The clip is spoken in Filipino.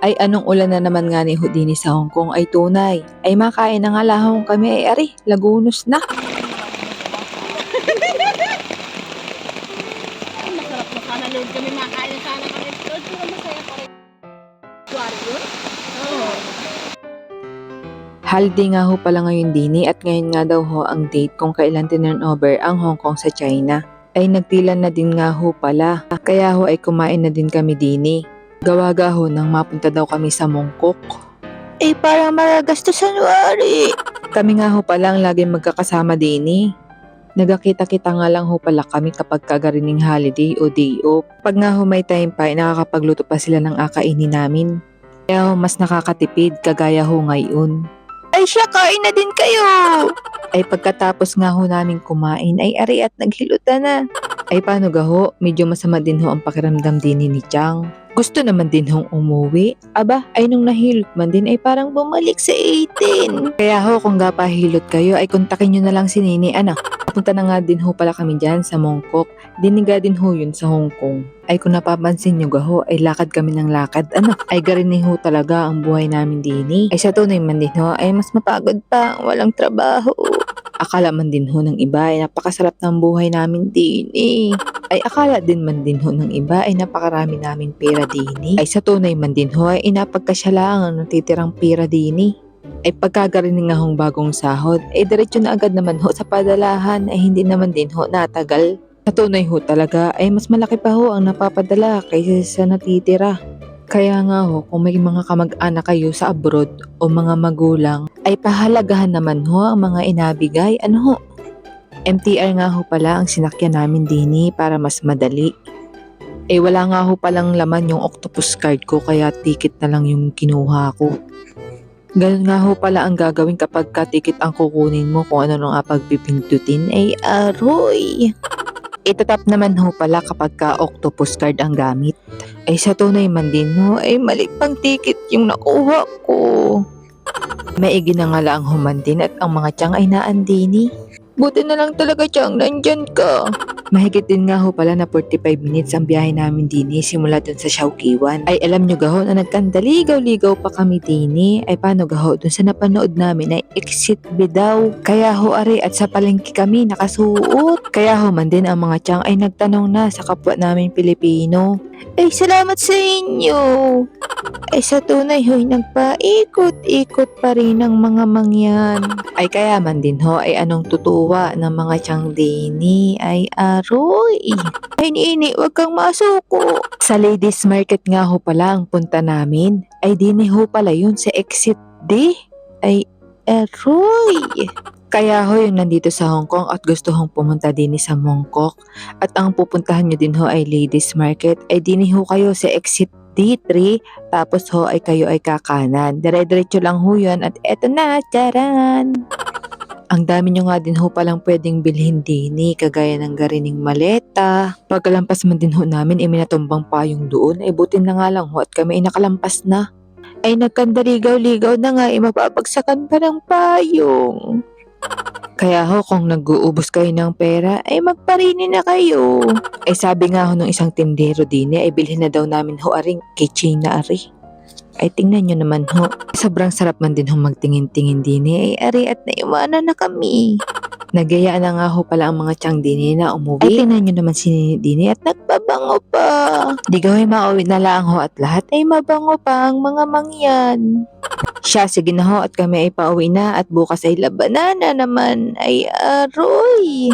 Ay anong ulan na naman nga ni Houdini sa Hong Kong ay tunay. Ay makain na nga lahong kami ay ari, lagunos na. Masarap na sana Lord kami makain na sana kami. Lord, pero masaya pa rin. Tuwari yun? Oo. Holiday nga ho pala ngayon Dini at ngayon nga daw ho ang date kung kailan tinurn over ang Hong Kong sa China. Ay nagtilan na din nga ho pala, kaya ho ay kumain na din kami Dini. Gawaga ho nang mapunta daw kami sa Mongkok. Eh parang maragastos sa January. Kami nga ho pala ang laging magkakasama Dini. Nagkakita-kita nga lang ho pala kami kapag kagarining holiday o day off. Pag nga ho may time pa, nakakapagluto pa sila ng akainin namin. Kaya ho mas nakakatipid kagaya ho ngayon. Ay siya, kain na din kayo! Ay pagkatapos nga ho namin kumain ay ari at naghilota na. Ay paano ga ho, medyo masama din ho ang pakiramdam din ni Chang. Gusto naman din hong umuwi. Aba, ay nung nahilot man din ay parang bumalik sa 18. Kaya ho kung gapahilot kayo ay kontakin nyo na lang si Nini anak. Punta na nga din ho pala kami dyan sa Mongkok. Diniga din ho yun sa Hong Kong. Ay kung napapansin nyo gaho ay lakad kami ng lakad. Ano? Ay garin ho talaga ang buhay namin Dini. Ay sa tunay man din ho ay mas mapagod pa. Walang trabaho. Akala man din ho ng iba ay napakasarap ng buhay namin Dini. Ay akala din man din ho ng iba ay napakarami namin pera Dini. Ay sa tunay man din ho ay inapagkasya lang ang natitirang pera Dini. Ay pagkagarinig nga hong bagong sahod, ay diretso na agad naman ho sa padalahan ay hindi naman din ho natagal. Sa tunay ho talaga ay mas malaki pa ho ang napapadala kaysa sa natitira. Kaya nga ho kung may mga kamag-anak kayo sa abroad o mga magulang ay pahalagahan naman ho ang mga inabigay. Ano ho? MTR nga ho pala ang sinakyan namin Dini para mas madali. Eh wala nga ho palang laman yung octopus card ko kaya ticket na lang yung kinuha ko. Ganun nga ho pala ang gagawin kapag ka-ticket ang kukunin mo kung ano nung pagpipindutin ay aroy. Itatap naman ho pala kapag ka-octopus card ang gamit. Ay sa tunay man din ho ay mali pang ticket yung nakuha ko. Maigi na nga lang humandin at ang mga tiyang ay naandini. Buti na lang talaga tiyang nandyan ka. Mahigit din nga ho pala na 45 minutes ang biyahe namin Dini simula dun sa Xiaoqiwan. Ay alam nyo gaho na nagkandaligaw-ligaw pa kami Dini. Ay paano gaho dun sa napanood namin ay exit B daw. Kaya ho ari at sa palengke kami nakasuot. Kaya ho man din ang mga tiyang ay nagtanong na sa kapwa namin Pilipino. Ay salamat sa inyo. Ay sa tunay ho'y nagpaikot-ikot pa rin ang mga mangyan. Ay kaya man din ho ay anong tutuwa ng mga tiyang Dini ay aroy. Ay Nini, wag kang masuko. Sa ladies market nga ho pala ang punta namin. Ay Dini ho pala yun sa exit D. Ay aroy. Kaya ho yung nandito sa Hong Kong at gusto hong pumunta din sa Mongkok at ang pupuntahan nyo din ho ay ladies market ay dini ho kayo sa exit D3 tapos ho ay kayo ay kakanan. Dire-diretso lang ho yun at eto na, charan! Ang dami nyo nga din ho palang pwedeng bilhin dini kagaya ng garining maleta. Pagkalampas man din ho namin ay minatumbang payong doon ay butin na nga lang ho at kami ay nakalampas na. Ay nagkandaligaw-ligaw na nga ay mapapagsakan pa ng payong. Kaya ho kung nag-uubos kayo ng pera ay magparini na kayo. Ay sabi nga ho ng isang tindero din ay bilhin na daw namin ho aring keychain na ari. Ay tingnan nyo naman ho. Sobrang sarap man din ho magtingin-tingin din ay ari at naiwanan na kami. Nagayaan na nga ho pala ang mga tiyang dini na umuwi. Ay tingnan nyo naman si Nini dini at nagpabango pa. Di gawin mauwi na lang ho at lahat ay mabango pa ang mga mangyan. Siya, sige na ho at kami ay pauwi na at bukas ay labanan na naman ay aroy.